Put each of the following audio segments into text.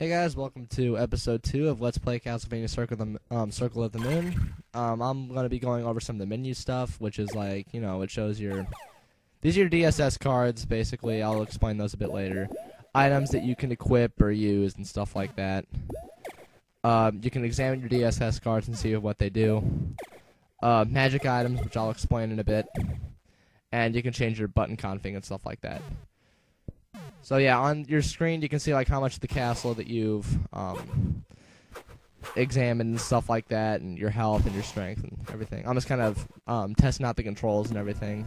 Hey guys, welcome to episode 2 of Let's Play Castlevania Circle of the Moon. I'm going to be going over some of the menu stuff, which is like, you know, it shows your... These are your DSS cards, basically. I'll explain those a bit later. Items that you can equip or use and stuff like that. You can examine your DSS cards and see what they do. Magic items, which I'll explain in a bit. And you can change your button config and stuff like that. So yeah, on your screen you can see like how much of the castle that you've examined and stuff like that, and your health and your strength and everything. I'm just kind of testing out the controls and everything.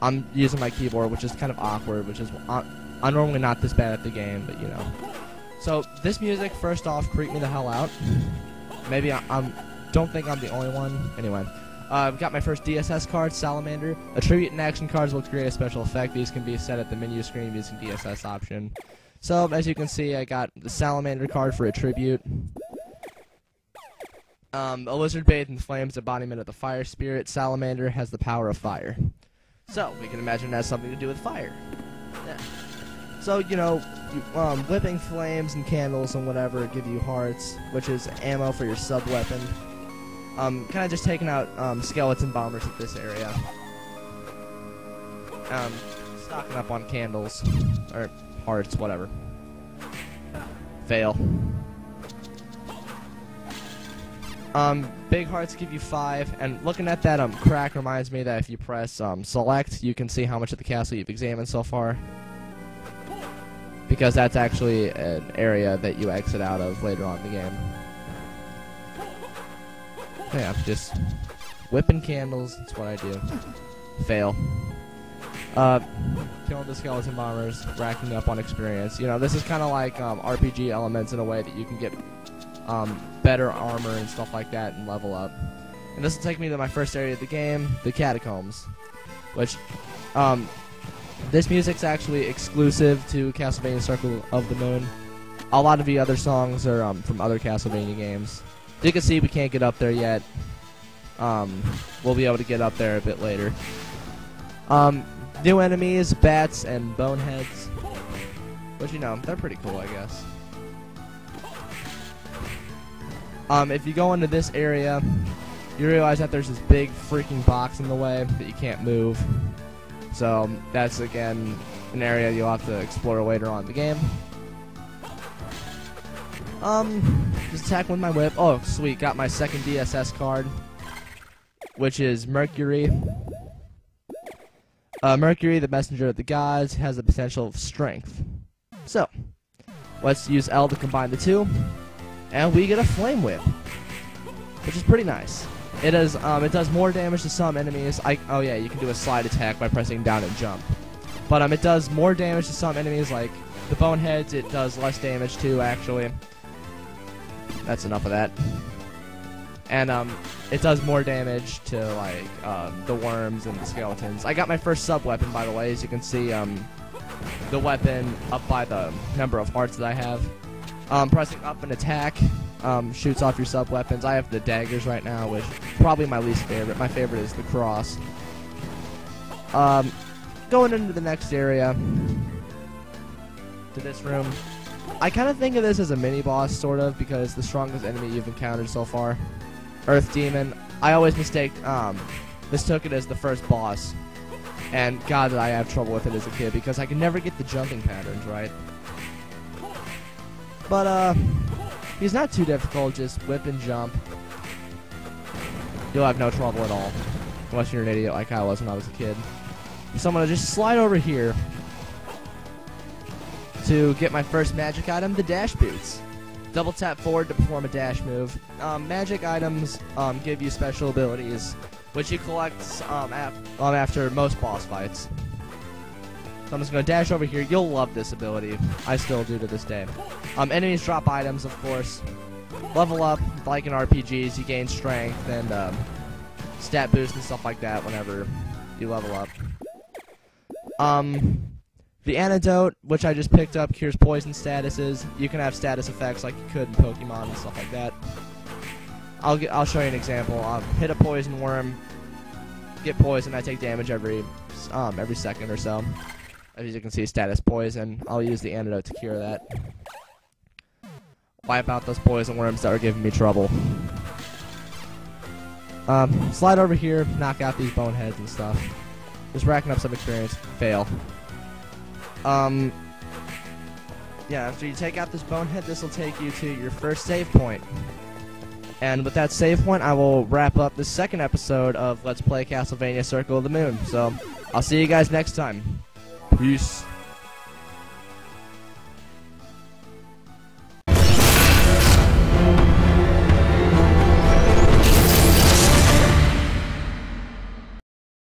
I'm using my keyboard, which is kind of awkward, which is I'm normally not this bad at the game, but you know. So this music, first off, creeped me the hell out. Maybe I don't think I'm the only one. Anyway. I've got my first DSS card, Salamander. Attribute and action cards will create a special effect. These can be set at the menu screen using DSS option. So, as you can see, I got the Salamander card for Attribute. A lizard bathed in flames, embodiment of the fire spirit. Salamander has the power of fire. So, we can imagine it has something to do with fire. Yeah. So, you know, whipping flames and candles and whatever give you hearts, which is ammo for your sub-weapon. Kind of just taking out skeleton bombers at this area. Stocking up on candles or hearts, whatever. Fail. Big hearts give you 5, and looking at that crack reminds me that if you press select, you can see how much of the castle you've examined so far. Because that's actually an area that you exit out of later on in the game. Yeah, just whipping candles, that's what I do. Fail. Killing the skeleton bombers, racking up on experience. You know, this is kind of like RPG elements in a way that you can get better armor and stuff like that and level up. And this will take me to my first area of the game, the Catacombs. Which, this music's actually exclusive to Castlevania Circle of the Moon. A lot of the other songs are from other Castlevania games. You can see we can't get up there yet. We'll be able to get up there a bit later. New enemies, bats, and boneheads. Which, you know, they're pretty cool, I guess. If you go into this area, you realize that there's this big freaking box in the way that you can't move. So, that's, again, an area you'll have to explore later on in the game. Just attack with my whip. Oh, sweet. Got my second DSS card, which is Mercury. Mercury, the messenger of the gods, has the potential of strength. So, let's use L to combine the two, and we get a flame whip, which is pretty nice. It does more damage to some enemies. Oh yeah, you can do a slide attack by pressing down and jump. But it does more damage to some enemies, like the boneheads. It does less damage to, actually. That's enough of that. And it does more damage to like the worms and the skeletons. I got my first sub-weapon, by the way. As you can see, the weapon up by the number of hearts that I have. Pressing up and attack shoots off your sub-weapons. I have the daggers right now, which is probably my least favorite. My favorite is the cross. Going into the next area, to this room. I kind of think of this as a mini-boss, sort of, because the strongest enemy you've encountered so far, Earth Demon, I always mistook it as the first boss. And God, did I have trouble with it as a kid, because I could never get the jumping patterns right. But, he's not too difficult, just whip and jump. You'll have no trouble at all, unless you're an idiot like I was when I was a kid. So I'm going to just slide over here to get my first magic item, the dash boots. Double tap forward to perform a dash move. Magic items give you special abilities, which you collect after most boss fights. So I'm just going to dash over here. You'll love this ability. I still do to this day. Enemies drop items, of course. Level up, like in RPGs, you gain strength and stat boost and stuff like that whenever you level up. The antidote, which I just picked up, cures poison statuses. You can have status effects like you could in Pokemon and stuff like that. I'll show you an example. Hit a poison worm, get poison. I take damage every second or so. As you can see, status poison. I'll use the antidote to cure that. wipe out those poison worms that were giving me trouble. Slide over here, knock out these boneheads and stuff. Just racking up some experience. Fail. Yeah, after you take out this bonehead, this will take you to your first save point. And with that save point, I will wrap up the second episode of Let's Play Castlevania Circle of the Moon. So, I'll see you guys next time. Peace.